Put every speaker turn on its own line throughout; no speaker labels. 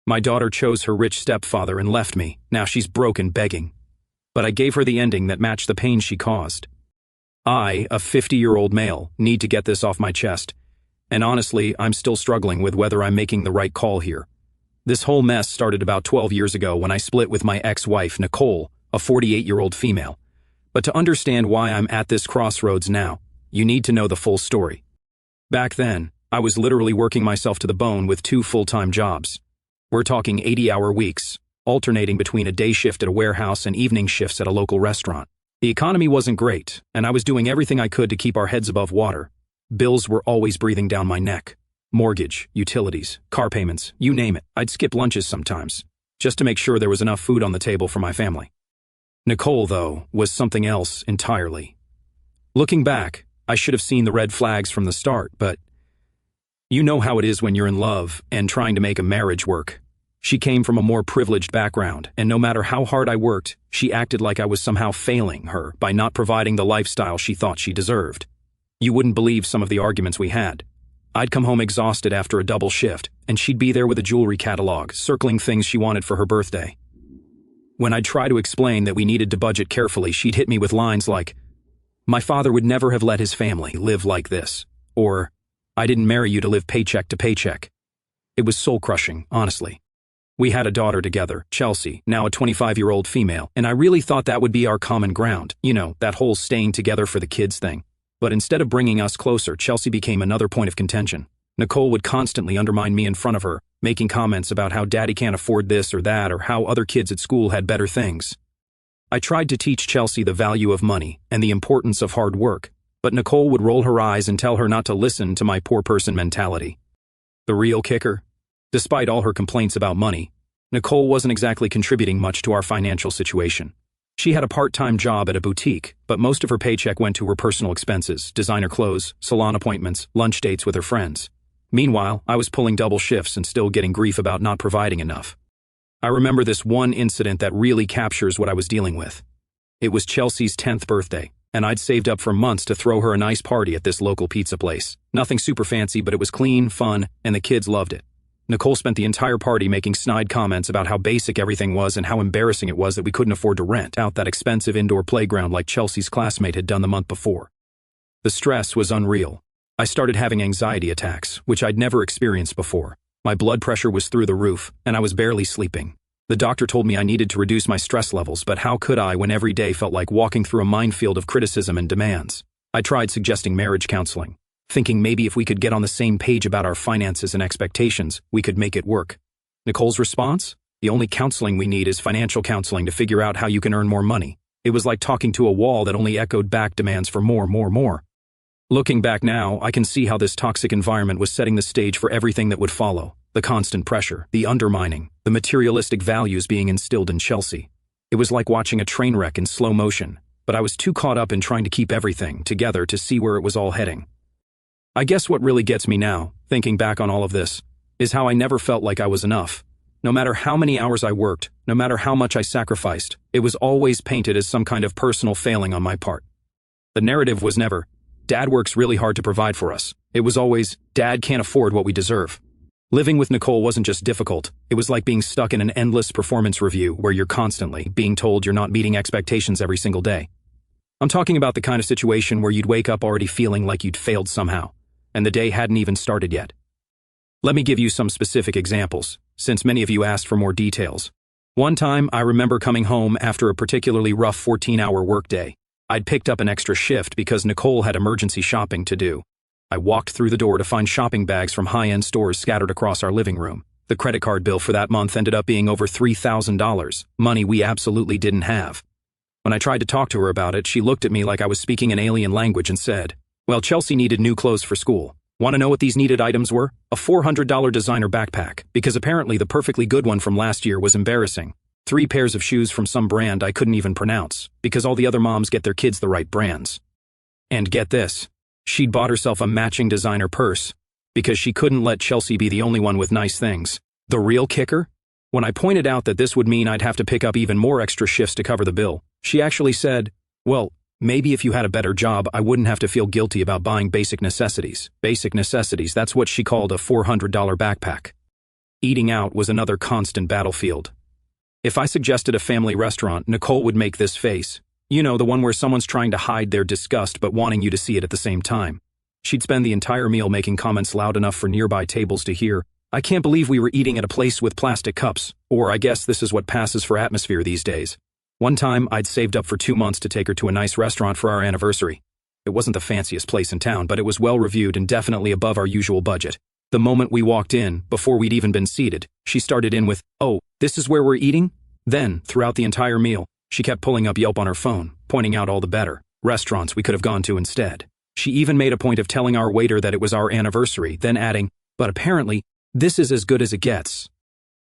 My daughter chose her rich stepfather and left me. Now she's broken begging. But I gave her the ending that matched the pain she caused. I, a 50-year-old male, need to get this off my chest. And honestly, I'm still struggling with whether I'm making the right call here. This whole mess started about 12 years ago when I split with my ex-wife, Nicole, a 48-year-old female. But to understand why I'm at this crossroads now, you need to know the full story. Back then, I was literally working myself to the bone with 2 full-time jobs. We're talking 80-hour weeks, alternating between a day shift at a warehouse and evening shifts at a local restaurant. The economy wasn't great, and I was doing everything I could to keep our heads above water. Bills were always breathing down my neck. Mortgage, utilities, car payments, you name it. I'd skip lunches sometimes, just to make sure there was enough food on the table for my family. Nicole, though, was something else entirely. Looking back, I should have seen the red flags from the start, but you know how it is when you're in love and trying to make a marriage work. She came from a more privileged background, and no matter how hard I worked, she acted like I was somehow failing her by not providing the lifestyle she thought she deserved. You wouldn't believe some of the arguments we had. I'd come home exhausted after a double shift, and she'd be there with a jewelry catalog, circling things she wanted for her birthday. When I'd try to explain that we needed to budget carefully, she'd hit me with lines like, "My father would never have let his family live like this," or, "I didn't marry you to live paycheck to paycheck." It was soul-crushing, honestly. We had a daughter together, Chelsea, now a 25-year-old female, and I really thought that would be our common ground, that whole staying together for the kids thing. But instead of bringing us closer, Chelsea became another point of contention. Nicole would constantly undermine me in front of her, making comments about how daddy can't afford this or that, or how other kids at school had better things. I tried to teach Chelsea the value of money and the importance of hard work, but Nicole would roll her eyes and tell her not to listen to my poor person mentality. The real kicker? Despite all her complaints about money, Nicole wasn't exactly contributing much to our financial situation. She had a part-time job at a boutique, but most of her paycheck went to her personal expenses, designer clothes, salon appointments, lunch dates with her friends. Meanwhile, I was pulling double shifts and still getting grief about not providing enough. I remember this one incident that really captures what I was dealing with. It was Chelsea's 10th birthday, and I'd saved up for months to throw her a nice party at this local pizza place. Nothing super fancy, but it was clean, fun, and the kids loved it. Nicole spent the entire party making snide comments about how basic everything was and how embarrassing it was that we couldn't afford to rent out that expensive indoor playground like Chelsea's classmate had done the month before. The stress was unreal. I started having anxiety attacks, which I'd never experienced before. My blood pressure was through the roof, and I was barely sleeping. The doctor told me I needed to reduce my stress levels, but how could I when every day felt like walking through a minefield of criticism and demands? I tried suggesting marriage counseling, thinking maybe if we could get on the same page about our finances and expectations, we could make it work. Nicole's response? The only counseling we need is financial counseling to figure out how you can earn more money. It was like talking to a wall that only echoed back demands for more. Looking back now, I can see how this toxic environment was setting the stage for everything that would follow. The constant pressure, the undermining, the materialistic values being instilled in Chelsea. It was like watching a train wreck in slow motion, but I was too caught up in trying to keep everything together to see where it was all heading. I guess what really gets me now, thinking back on all of this, is how I never felt like I was enough. No matter how many hours I worked, no matter how much I sacrificed, it was always painted as some kind of personal failing on my part. The narrative was never, "Dad works really hard to provide for us." It was always, "Dad can't afford what we deserve." Living with Nicole wasn't just difficult, it was like being stuck in an endless performance review where you're constantly being told you're not meeting expectations every single day. I'm talking about the kind of situation where you'd wake up already feeling like you'd failed somehow, and the day hadn't even started yet. Let me give you some specific examples, since many of you asked for more details. One time, I remember coming home after a particularly rough 14-hour workday. I'd picked up an extra shift because Nicole had emergency shopping to do. I walked through the door to find shopping bags from high-end stores scattered across our living room. The credit card bill for that month ended up being over $3,000, money we absolutely didn't have. When I tried to talk to her about it, she looked at me like I was speaking an alien language and said, "Well, Chelsea needed new clothes for school. Want to know what these needed items were? A $400 designer backpack, because apparently the perfectly good one from last year was embarrassing. 3 pairs of shoes from some brand I couldn't even pronounce, because all the other moms get their kids the right brands. And get this, she'd bought herself a matching designer purse, because she couldn't let Chelsea be the only one with nice things. The real kicker? When I pointed out that this would mean I'd have to pick up even more extra shifts to cover the bill, she actually said, "Well, maybe if you had a better job, I wouldn't have to feel guilty about buying basic necessities." Basic necessities, that's what she called a $400 backpack. Eating out was another constant battlefield. If I suggested a family restaurant, Nicole would make this face. You know, the one where someone's trying to hide their disgust but wanting you to see it at the same time. She'd spend the entire meal making comments loud enough for nearby tables to hear. I can't believe we were eating at a place with plastic cups, or I guess this is what passes for atmosphere these days. One time, I'd saved up for 2 months to take her to a nice restaurant for our anniversary. It wasn't the fanciest place in town, but it was well reviewed and definitely above our usual budget. The moment we walked in, before we'd even been seated, she started in with, "Oh, this is where we're eating?" Then, throughout the entire meal, she kept pulling up Yelp on her phone, pointing out all the better restaurants we could have gone to instead. She even made a point of telling our waiter that it was our anniversary, then adding, "But apparently, this is as good as it gets."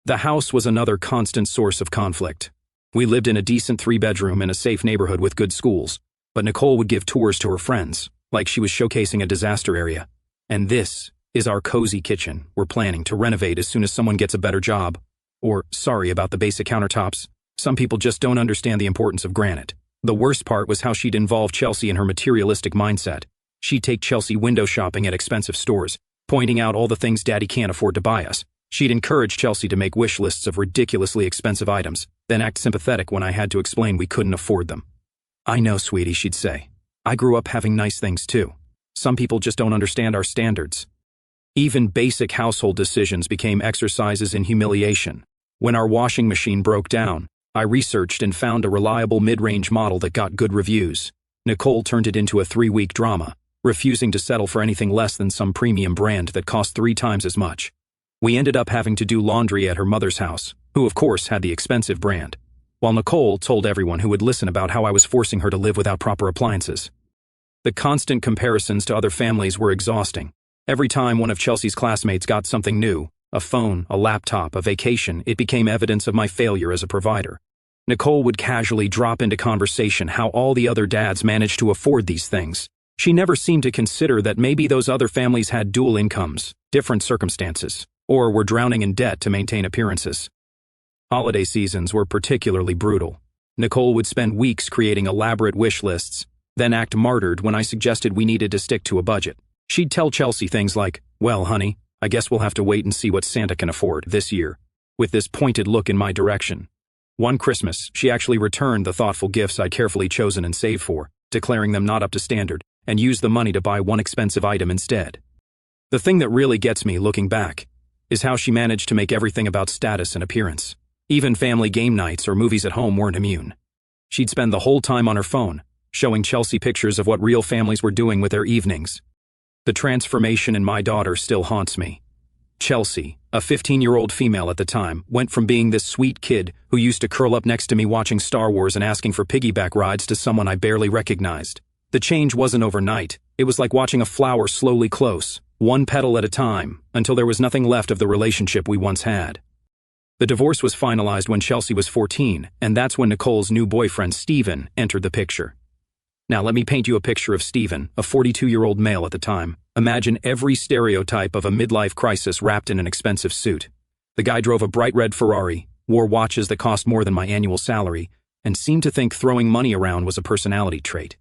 The house was another constant source of conflict. We lived in a decent 3-bedroom in a safe neighborhood with good schools, but Nicole would give tours to her friends, like she was showcasing a disaster area. And this is our cozy kitchen we're planning to renovate as soon as someone gets a better job. Or, sorry about the basic countertops. Some people just don't understand the importance of granite. The worst part was how she'd involve Chelsea in her materialistic mindset. She'd take Chelsea window shopping at expensive stores, pointing out all the things Daddy can't afford to buy us. She'd encourage Chelsea to make wish lists of ridiculously expensive items, then act sympathetic when I had to explain we couldn't afford them. "I know, sweetie," she'd say. "I grew up having nice things too. Some people just don't understand our standards." Even basic household decisions became exercises in humiliation. When our washing machine broke down, I researched and found a reliable mid-range model that got good reviews. Nicole turned it into a 3-week drama, refusing to settle for anything less than some premium brand that cost 3 times as much. We ended up having to do laundry at her mother's house, who of course had the expensive brand, while Nicole told everyone who would listen about how I was forcing her to live without proper appliances. The constant comparisons to other families were exhausting. Every time one of Chelsea's classmates got something new, a phone, a laptop, a vacation, it became evidence of my failure as a provider. Nicole would casually drop into conversation how all the other dads managed to afford these things. She never seemed to consider that maybe those other families had dual incomes, different circumstances, or were drowning in debt to maintain appearances. Holiday seasons were particularly brutal. Nicole would spend weeks creating elaborate wish lists, then act martyred when I suggested we needed to stick to a budget. She'd tell Chelsea things like, "Well, honey, I guess we'll have to wait and see what Santa can afford this year," with this pointed look in my direction. One Christmas, she actually returned the thoughtful gifts I'd carefully chosen and saved for, declaring them not up to standard, and used the money to buy one expensive item instead. The thing that really gets me looking back is how she managed to make everything about status and appearance. Even family game nights or movies at home weren't immune. She'd spend the whole time on her phone, showing Chelsea pictures of what real families were doing with their evenings. The transformation in my daughter still haunts me. Chelsea, a 15-year-old female at the time, went from being this sweet kid who used to curl up next to me watching Star Wars and asking for piggyback rides to someone I barely recognized. The change wasn't overnight. It was like watching a flower slowly close, one petal at a time, until there was nothing left of the relationship we once had. The divorce was finalized when Chelsea was 14, and that's when Nicole's new boyfriend, Steven, entered the picture. Now let me paint you a picture of Steven, a 42-year-old male at the time. Imagine every stereotype of a midlife crisis wrapped in an expensive suit. The guy drove a bright red Ferrari, wore watches that cost more than my annual salary, and seemed to think throwing money around was a personality trait.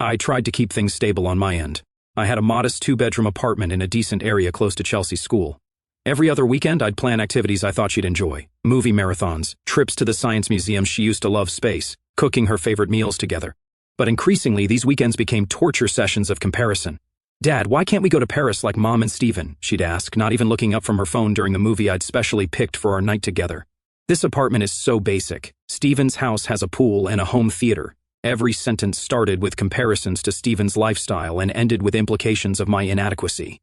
I tried to keep things stable on my end. I had a modest 2-bedroom apartment in a decent area close to Chelsea's school. Every other weekend I'd plan activities I thought she'd enjoy. Movie marathons, trips to the science museum she used to love, space, cooking her favorite meals together. But increasingly, these weekends became torture sessions of comparison. "Dad, why can't we go to Paris like Mom and Steven?" she'd ask, not even looking up from her phone during the movie I'd specially picked for our night together. "This apartment is so basic. Steven's house has a pool and a home theater." Every sentence started with comparisons to Steven's lifestyle and ended with implications of my inadequacy.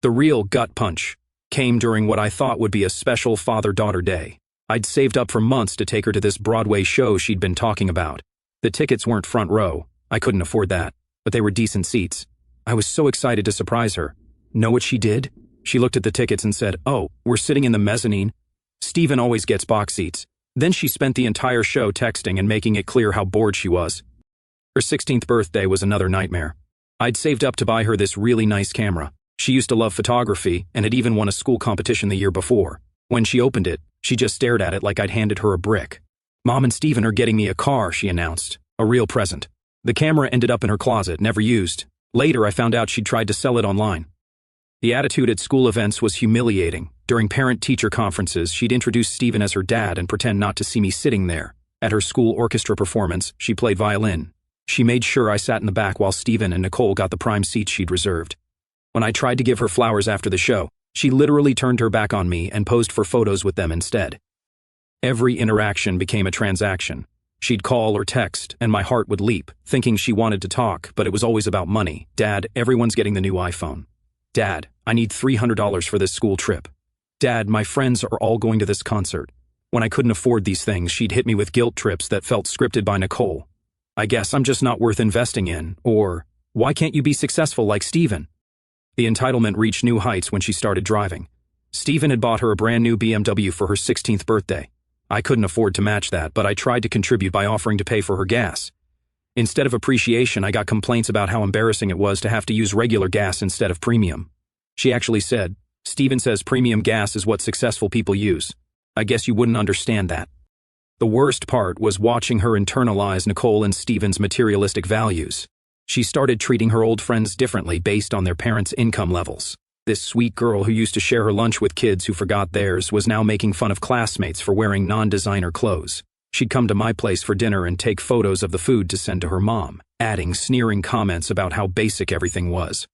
The real gut punch came during what I thought would be a special father-daughter day. I'd saved up for months to take her to this Broadway show she'd been talking about. The tickets weren't front row. I couldn't afford that, but they were decent seats. I was so excited to surprise her. Know what she did? She looked at the tickets and said, "Oh, we're sitting in the mezzanine. Steven always gets box seats." Then she spent the entire show texting and making it clear how bored she was. Her 16th birthday was another nightmare. I'd saved up to buy her this really nice camera. She used to love photography and had even won a school competition the year before. When she opened it, she just stared at it like I'd handed her a brick. "Mom and Steven are getting me a car," she announced. A real present. The camera ended up in her closet, never used. Later, I found out she'd tried to sell it online. The attitude at school events was humiliating. During parent-teacher conferences, she'd introduce Stephen as her dad and pretend not to see me sitting there. At her school orchestra performance, she played violin. She made sure I sat in the back while Stephen and Nicole got the prime seats she'd reserved. When I tried to give her flowers after the show, she literally turned her back on me and posed for photos with them instead. Every interaction became a transaction. She'd call or text, and my heart would leap, thinking she wanted to talk, but it was always about money. Dad, everyone's getting the new iPhone. Dad, I need $300 for this school trip. Dad, my friends are all going to this concert. When I couldn't afford these things, she'd hit me with guilt trips that felt scripted by Nicole. I guess I'm just not worth investing in, or, why can't you be successful like Stephen? The entitlement reached new heights when she started driving. Stephen had bought her a brand new BMW for her 16th birthday. I couldn't afford to match that, but I tried to contribute by offering to pay for her gas. Instead of appreciation, I got complaints about how embarrassing it was to have to use regular gas instead of premium. She actually said, Stephen says premium gas is what successful people use. I guess you wouldn't understand that. The worst part was watching her internalize Nicole and Stephen's materialistic values. She started treating her old friends differently based on their parents' income levels. This sweet girl who used to share her lunch with kids who forgot theirs was now making fun of classmates for wearing non-designer clothes. She'd come to my place for dinner and take photos of the food to send to her mom, adding sneering comments about how basic everything was.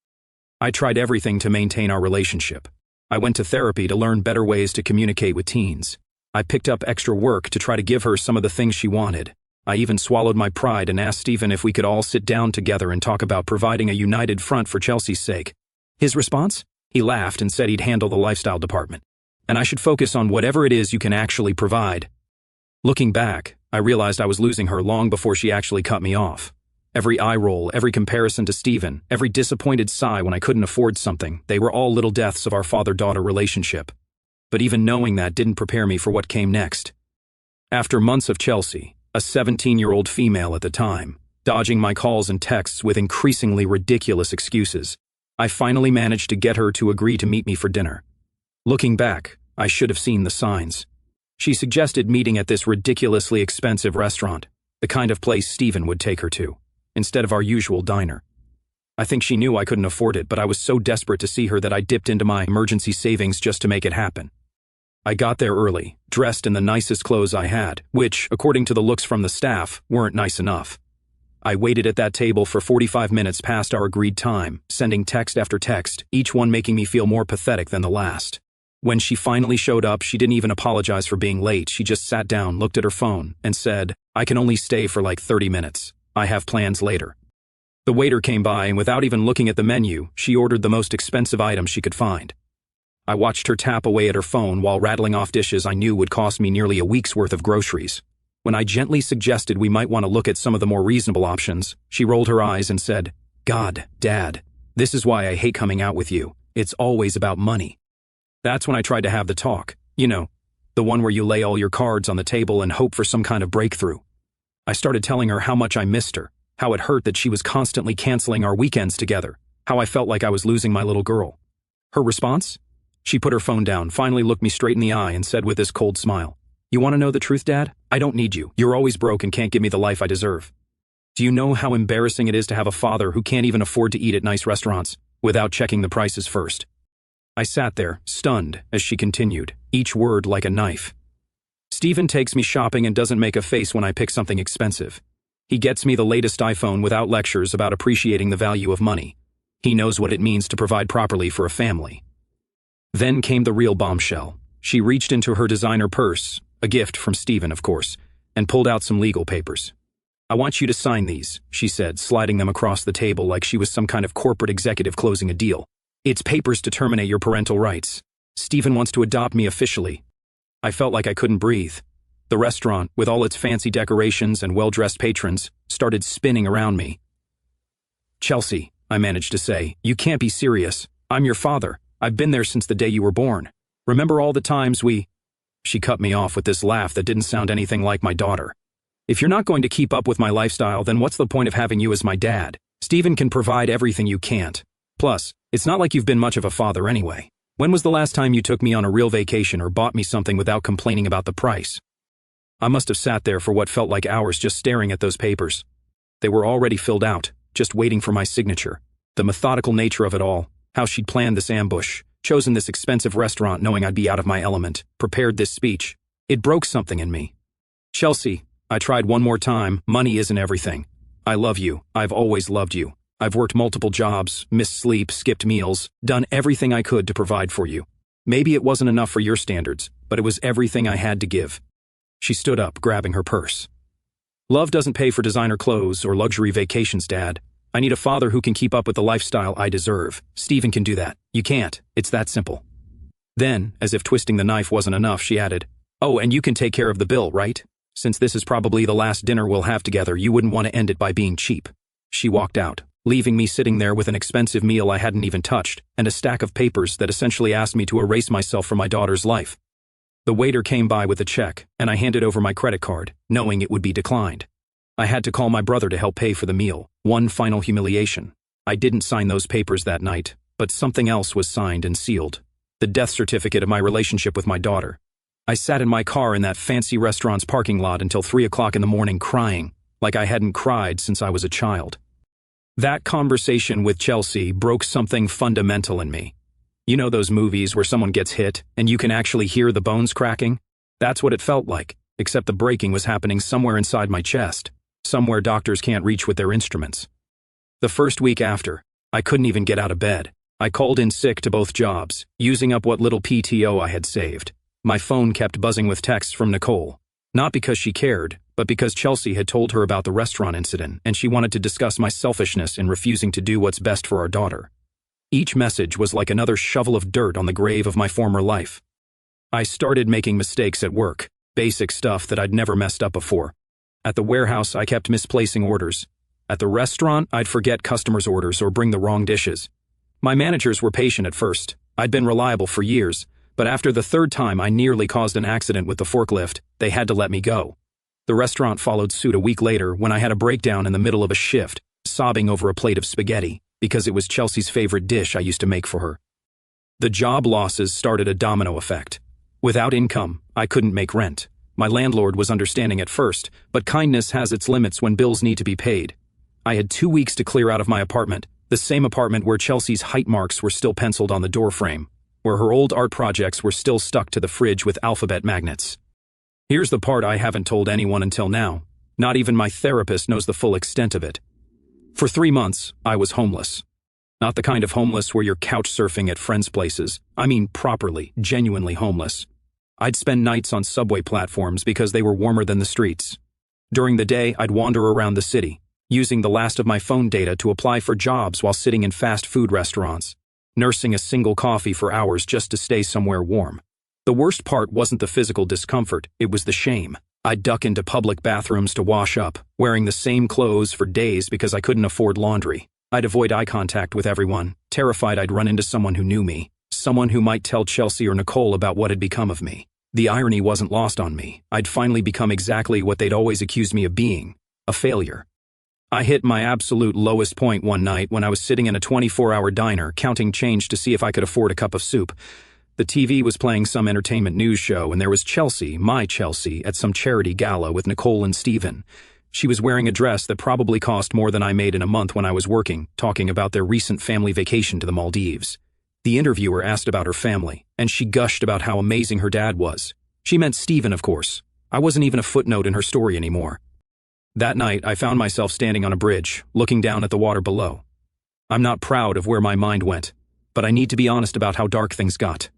I tried everything to maintain our relationship. I went to therapy to learn better ways to communicate with teens. I picked up extra work to try to give her some of the things she wanted. I even swallowed my pride and asked Stephen if we could all sit down together and talk about providing a united front for Chelsea's sake. His response? He laughed and said he'd handle the lifestyle department, and I should focus on whatever it is you can actually provide. Looking back, I realized I was losing her long before she actually cut me off. Every eye roll, every comparison to Stephen, every disappointed sigh when I couldn't afford something, they were all little deaths of our father-daughter relationship. But even knowing that didn't prepare me for what came next. After months of Chelsea, a 17-year-old female at the time, dodging my calls and texts with increasingly ridiculous excuses, I finally managed to get her to agree to meet me for dinner. Looking back, I should have seen the signs. She suggested meeting at this ridiculously expensive restaurant, the kind of place Stephen would take her to, instead of our usual diner. I think she knew I couldn't afford it, but I was so desperate to see her that I dipped into my emergency savings just to make it happen. I got there early, dressed in the nicest clothes I had, which, according to the looks from the staff, weren't nice enough. I waited at that table for 45 minutes past our agreed time, sending text after text, each one making me feel more pathetic than the last. When she finally showed up, she didn't even apologize for being late. She just sat down, looked at her phone, and said, I can only stay for like 30 minutes. I have plans later. The waiter came by, and without even looking at the menu, she ordered the most expensive item she could find. I watched her tap away at her phone while rattling off dishes I knew would cost me nearly a week's worth of groceries. When I gently suggested we might want to look at some of the more reasonable options, she rolled her eyes and said, God, Dad, this is why I hate coming out with you. It's always about money. That's when I tried to have the talk, you know, the one where you lay all your cards on the table and hope for some kind of breakthrough. I started telling her how much I missed her, how it hurt that she was constantly canceling our weekends together, how I felt like I was losing my little girl. Her response? She put her phone down, finally looked me straight in the eye and said with this cold smile, You want to know the truth, Dad? I don't need you. You're always broke and can't give me the life I deserve. Do you know how embarrassing it is to have a father who can't even afford to eat at nice restaurants without checking the prices first? I sat there, stunned, as she continued, each word like a knife. Stephen takes me shopping and doesn't make a face when I pick something expensive. He gets me the latest iPhone without lectures about appreciating the value of money. He knows what it means to provide properly for a family. Then came the real bombshell. She reached into her designer purse, a gift from Stephen, of course, and pulled out some legal papers. I want you to sign these, she said, sliding them across the table like she was some kind of corporate executive closing a deal. It's papers to terminate your parental rights. Stephen wants to adopt me officially. I felt like I couldn't breathe. The restaurant, with all its fancy decorations and well-dressed patrons, started spinning around me. Chelsea, I managed to say, you can't be serious. I'm your father. I've been there since the day you were born. Remember all the times we... She cut me off with this laugh that didn't sound anything like my daughter. If you're not going to keep up with my lifestyle, then what's the point of having you as my dad? Stephen can provide everything you can't. Plus, it's not like you've been much of a father anyway. When was the last time you took me on a real vacation or bought me something without complaining about the price? I must have sat there for what felt like hours just staring at those papers. They were already filled out, just waiting for my signature. The methodical nature of it all, how she'd planned this ambush, chosen this expensive restaurant knowing I'd be out of my element, prepared this speech. It broke something in me. Chelsea, I tried one more time, money isn't everything. I love you, I've always loved you. I've worked multiple jobs, missed sleep, skipped meals, done everything I could to provide for you. Maybe it wasn't enough for your standards, but it was everything I had to give. She stood up, grabbing her purse. Love doesn't pay for designer clothes or luxury vacations, Dad. I need a father who can keep up with the lifestyle I deserve. Steven can do that. You can't. It's that simple. Then, as if twisting the knife wasn't enough, she added, "Oh, and you can take care of the bill, right? Since this is probably the last dinner we'll have together, you wouldn't want to end it by being cheap." She walked out, leaving me sitting there with an expensive meal I hadn't even touched, and a stack of papers that essentially asked me to erase myself from my daughter's life. The waiter came by with a check, and I handed over my credit card, knowing it would be declined. I had to call my brother to help pay for the meal, one final humiliation. I didn't sign those papers that night, but something else was signed and sealed. The death certificate of my relationship with my daughter. I sat in my car in that fancy restaurant's parking lot until 3 o'clock in the morning crying, like I hadn't cried since I was a child. That conversation with Chelsea broke something fundamental in me. You know those movies where someone gets hit and you can actually hear the bones cracking? That's what it felt like, except the breaking was happening somewhere inside my chest, somewhere doctors can't reach with their instruments. The first week after, I couldn't even get out of bed. I called in sick to both jobs, using up what little PTO I had saved. My phone kept buzzing with texts from Nicole, not because she cared, but because Chelsea had told her about the restaurant incident and she wanted to discuss my selfishness in refusing to do what's best for our daughter. Each message was like another shovel of dirt on the grave of my former life. I started making mistakes at work, basic stuff that I'd never messed up before. At the warehouse, I kept misplacing orders. At the restaurant, I'd forget customers' orders or bring the wrong dishes. My managers were patient at first. I'd been reliable for years, but after the third time I nearly caused an accident with the forklift, they had to let me go. The restaurant followed suit a week later when I had a breakdown in the middle of a shift, sobbing over a plate of spaghetti, because it was Chelsea's favorite dish I used to make for her. The job losses started a domino effect. Without income, I couldn't make rent. My landlord was understanding at first, but kindness has its limits when bills need to be paid. I had 2 weeks to clear out of my apartment, the same apartment where Chelsea's height marks were still penciled on the doorframe, where her old art projects were still stuck to the fridge with alphabet magnets. Here's the part I haven't told anyone until now. Not even my therapist knows the full extent of it. For 3 months, I was homeless. Not the kind of homeless where you're couch surfing at friends' places. I mean properly, genuinely homeless. I'd spend nights on subway platforms because they were warmer than the streets. During the day, I'd wander around the city, using the last of my phone data to apply for jobs while sitting in fast food restaurants, nursing a single coffee for hours just to stay somewhere warm. The worst part wasn't the physical discomfort, it was the shame. I'd duck into public bathrooms to wash up, wearing the same clothes for days because I couldn't afford laundry. I'd avoid eye contact with everyone, terrified I'd run into someone who knew me, someone who might tell Chelsea or Nicole about what had become of me. The irony wasn't lost on me. I'd finally become exactly what they'd always accused me of being, a failure. I hit my absolute lowest point one night when I was sitting in a 24-hour diner counting change to see if I could afford a cup of soup. The TV was playing some entertainment news show and there was Chelsea, my Chelsea, at some charity gala with Nicole and Steven. She was wearing a dress that probably cost more than I made in a month when I was working, talking about their recent family vacation to the Maldives. The interviewer asked about her family, and she gushed about how amazing her dad was. She meant Steven, of course. I wasn't even a footnote in her story anymore. That night, I found myself standing on a bridge, looking down at the water below. I'm not proud of where my mind went, but I need to be honest about how dark things got.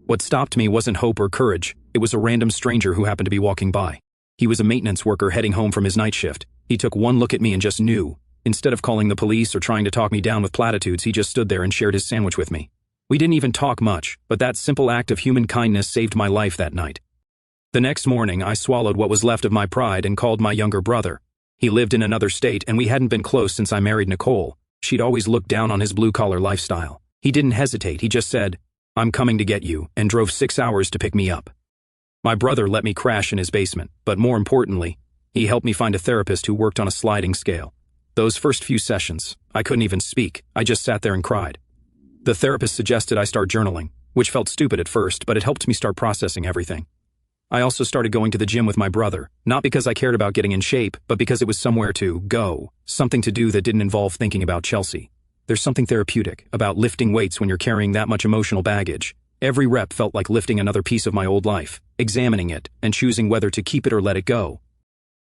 What stopped me wasn't hope or courage. It was a random stranger who happened to be walking by. He was a maintenance worker heading home from his night shift. He took one look at me and just knew. Instead of calling the police or trying to talk me down with platitudes, he just stood there and shared his sandwich with me. We didn't even talk much, but that simple act of human kindness saved my life that night. The next morning, I swallowed what was left of my pride and called my younger brother. He lived in another state and we hadn't been close since I married Nicole. She'd always looked down on his blue-collar lifestyle. He didn't hesitate, he just said, "I'm coming to get you," and drove 6 hours to pick me up. My brother let me crash in his basement, but more importantly, he helped me find a therapist who worked on a sliding scale. Those first few sessions, I couldn't even speak, I just sat there and cried. The therapist suggested I start journaling, which felt stupid at first, but it helped me start processing everything. I also started going to the gym with my brother, not because I cared about getting in shape, but because it was somewhere to go, something to do that didn't involve thinking about Chelsea. There's something therapeutic about lifting weights when you're carrying that much emotional baggage. Every rep felt like lifting another piece of my old life, examining it, and choosing whether to keep it or let it go.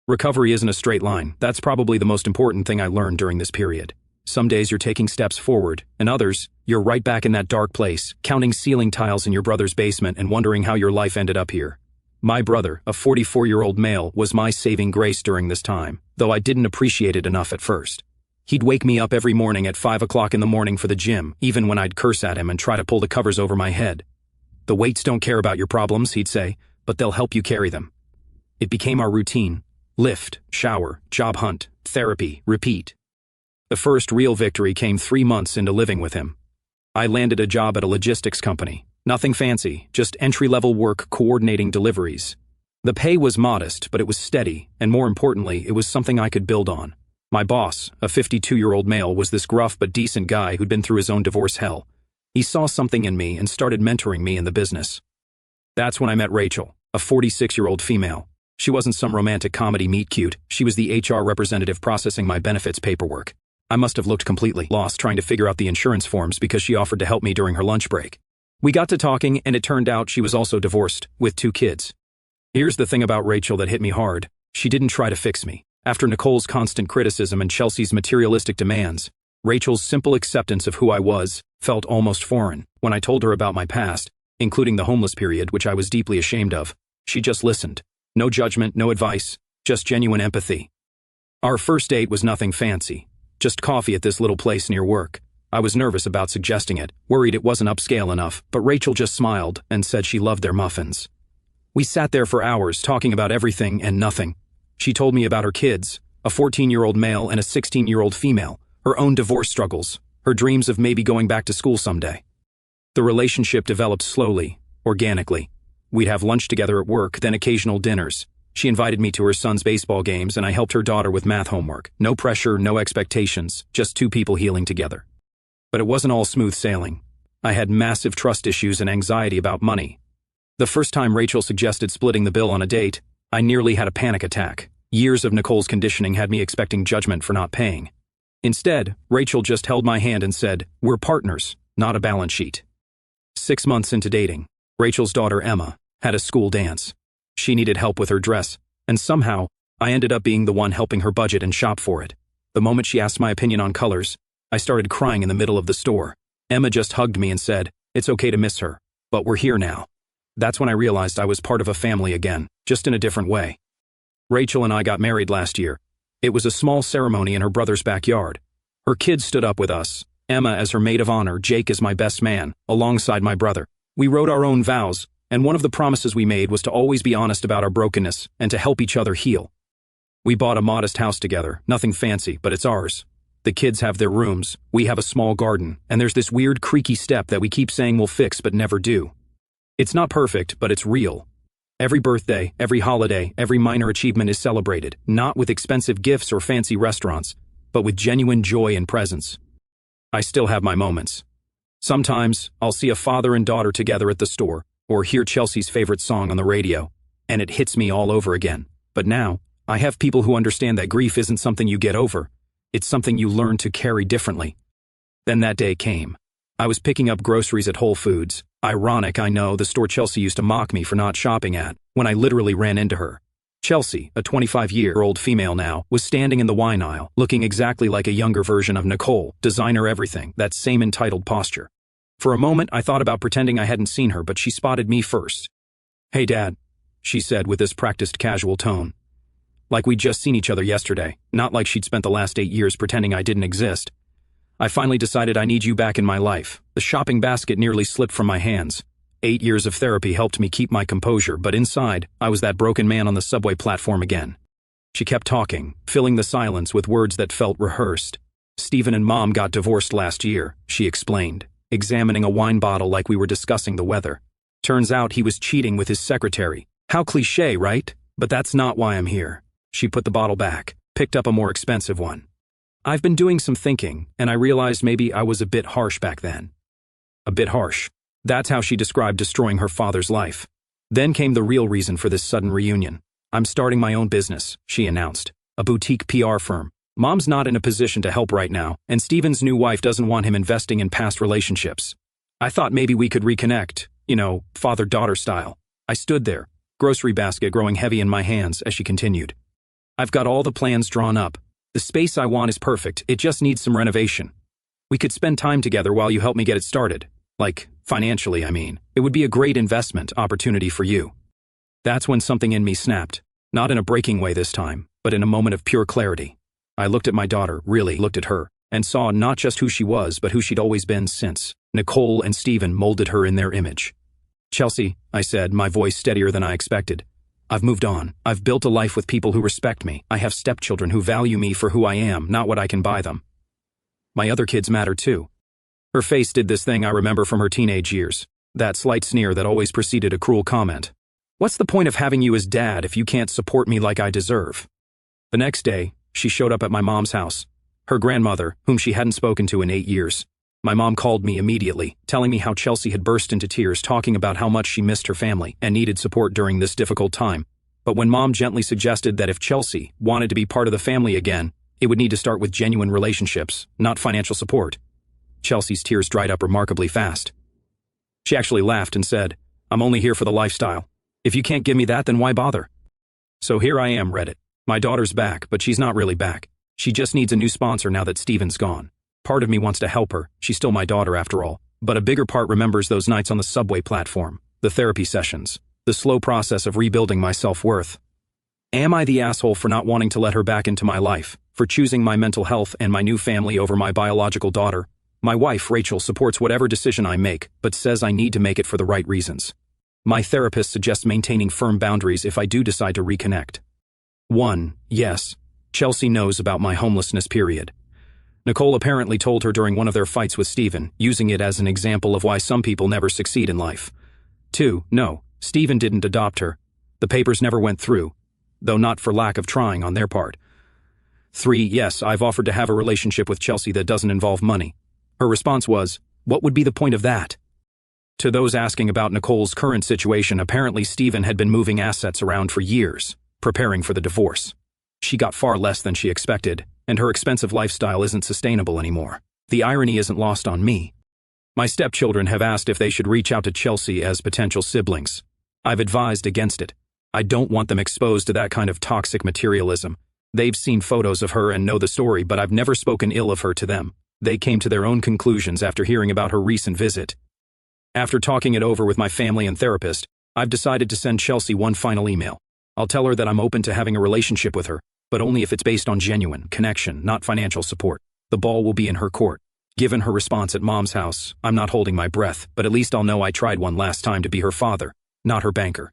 Recovery isn't a straight line. That's probably the most important thing I learned during this period. Some days you're taking steps forward, and others, you're right back in that dark place, counting ceiling tiles in your brother's basement and wondering how your life ended up here. My brother, a 44-year-old male, was my saving grace during this time, though I didn't appreciate it enough at first. He'd wake me up every morning at 5 o'clock in the morning for the gym, even when I'd curse at him and try to pull the covers over my head. The weights don't care about your problems, he'd say, but they'll help you carry them. It became our routine. Lift, shower, job hunt, therapy, repeat. The first real victory came 3 months into living with him. I landed a job at a logistics company. Nothing fancy, just entry-level work coordinating deliveries. The pay was modest, but it was steady, and more importantly, it was something I could build on. My boss, a 52-year-old male, was this gruff but decent guy who'd been through his own divorce hell. He saw something in me and started mentoring me in the business. That's when I met Rachel, a 46-year-old female. She wasn't some romantic comedy meet-cute, she was the HR representative processing my benefits paperwork. I must have looked completely lost trying to figure out the insurance forms because she offered to help me during her lunch break. We got to talking, and it turned out she was also divorced, with 2 kids. Here's the thing about Rachel that hit me hard. She didn't try to fix me. After Nicole's constant criticism and Chelsea's materialistic demands, Rachel's simple acceptance of who I was felt almost foreign. When I told her about my past, including the homeless period, which I was deeply ashamed of, she just listened. No judgment, no advice, just genuine empathy. Our first date was nothing fancy, just coffee at this little place near work. I was nervous about suggesting it, worried it wasn't upscale enough, but Rachel just smiled and said she loved their muffins. We sat there for hours talking about everything and nothing. She told me about her kids, a 14-year-old male and a 16-year-old female, her own divorce struggles, her dreams of maybe going back to school someday. The relationship developed slowly, organically. We'd have lunch together at work, then occasional dinners. She invited me to her son's baseball games, and I helped her daughter with math homework. No pressure, no expectations, just 2 people healing together. But it wasn't all smooth sailing. I had massive trust issues and anxiety about money. The first time Rachel suggested splitting the bill on a date, I nearly had a panic attack. Years of Nicole's conditioning had me expecting judgment for not paying. Instead, Rachel just held my hand and said, "We're partners, not a balance sheet." 6 months into dating, Rachel's daughter Emma had a school dance. She needed help with her dress, and somehow, I ended up being the one helping her budget and shop for it. The moment she asked my opinion on colors, I started crying in the middle of the store. Emma just hugged me and said, "It's okay to miss her, but we're here now." That's when I realized I was part of a family again, just in a different way. Rachel and I got married last year. It was a small ceremony in her brother's backyard. Her kids stood up with us, Emma as her maid of honor, Jake as my best man, alongside my brother. We wrote our own vows, and one of the promises we made was to always be honest about our brokenness and to help each other heal. We bought a modest house together, nothing fancy, but it's ours. The kids have their rooms, we have a small garden, and there's this weird creaky step that we keep saying we'll fix but never do. It's not perfect, but it's real. Every birthday, every holiday, every minor achievement is celebrated, not with expensive gifts or fancy restaurants, but with genuine joy and presence. I still have my moments. Sometimes, I'll see a father and daughter together at the store, or hear Chelsea's favorite song on the radio, and it hits me all over again. But now, I have people who understand that grief isn't something you get over, it's something you learn to carry differently. Then that day came. I was picking up groceries at Whole Foods. Ironic, I know, the store Chelsea used to mock me for not shopping at, when I literally ran into her. Chelsea, a 25-year-old female now, was standing in the wine aisle, looking exactly like a younger version of Nicole, designer everything, that same entitled posture. For a moment, I thought about pretending I hadn't seen her, but she spotted me first. "Hey, Dad," she said with this practiced casual tone. Like we'd just seen each other yesterday, not like she'd spent the last 8 years pretending I didn't exist. I finally decided I need you back in my life. The shopping basket nearly slipped from my hands. 8 years of therapy helped me keep my composure, but inside, I was that broken man on the subway platform again. She kept talking, filling the silence with words that felt rehearsed. "Stephen and Mom got divorced last year," she explained, examining a wine bottle like we were discussing the weather. "Turns out he was cheating with his secretary. How cliché, right? But that's not why I'm here." She put the bottle back, picked up a more expensive one. "I've been doing some thinking, and I realized maybe I was a bit harsh back then." A bit harsh. That's how she described destroying her father's life. Then came the real reason for this sudden reunion. "I'm starting my own business," she announced. "A boutique PR firm. Mom's not in a position to help right now, and Steven's new wife doesn't want him investing in past relationships. I thought maybe we could reconnect, father-daughter style. I stood there, grocery basket growing heavy in my hands as she continued. I've got all the plans drawn up. The space I want is perfect, it just needs some renovation. We could spend time together while you help me get it started. Like, financially, I mean. It would be a great investment opportunity for you. That's when something in me snapped. Not in a breaking way this time, but in a moment of pure clarity. I looked at my daughter, really looked at her, and saw not just who she was, but who she'd always been since. Nicole and Steven molded her in their image. Chelsea, I said, my voice steadier than I expected. I've moved on. I've built a life with people who respect me. I have stepchildren who value me for who I am, not what I can buy them. My other kids matter too. Her face did this thing I remember from her teenage years. That slight sneer that always preceded a cruel comment. What's the point of having you as dad if you can't support me like I deserve? The next day, she showed up at my mom's house. Her grandmother, whom she hadn't spoken to in 8 years. My mom called me immediately, telling me how Chelsea had burst into tears talking about how much she missed her family and needed support during this difficult time. But when Mom gently suggested that if Chelsea wanted to be part of the family again, it would need to start with genuine relationships, not financial support. Chelsea's tears dried up remarkably fast. She actually laughed and said, I'm only here for the lifestyle. If you can't give me that, then why bother? So here I am, Reddit. My daughter's back, but she's not really back. She just needs a new sponsor now that Steven's gone. Part of me wants to help her, she's still my daughter after all. But a bigger part remembers those nights on the subway platform, the therapy sessions, the slow process of rebuilding my self-worth. Am I the asshole for not wanting to let her back into my life, for choosing my mental health and my new family over my biological daughter? My wife, Rachel, supports whatever decision I make, but says I need to make it for the right reasons. My therapist suggests maintaining firm boundaries if I do decide to reconnect. 1. Yes. Chelsea knows about my homelessness period. Nicole apparently told her during one of their fights with Steven, using it as an example of why some people never succeed in life. 2. No, Steven didn't adopt her. The papers never went through, though not for lack of trying on their part. 3. Yes, I've offered to have a relationship with Chelsea that doesn't involve money. Her response was, what would be the point of that? To those asking about Nicole's current situation, apparently Steven had been moving assets around for years, preparing for the divorce. She got far less than she expected, and her expensive lifestyle isn't sustainable anymore. The irony isn't lost on me. My stepchildren have asked if they should reach out to Chelsea as potential siblings. I've advised against it. I don't want them exposed to that kind of toxic materialism. They've seen photos of her and know the story, but I've never spoken ill of her to them. They came to their own conclusions after hearing about her recent visit. After talking it over with my family and therapist, I've decided to send Chelsea one final email. I'll tell her that I'm open to having a relationship with her, but only if it's based on genuine connection, not financial support. The ball will be in her court. Given her response at Mom's house, I'm not holding my breath, but at least I'll know I tried one last time to be her father, not her banker.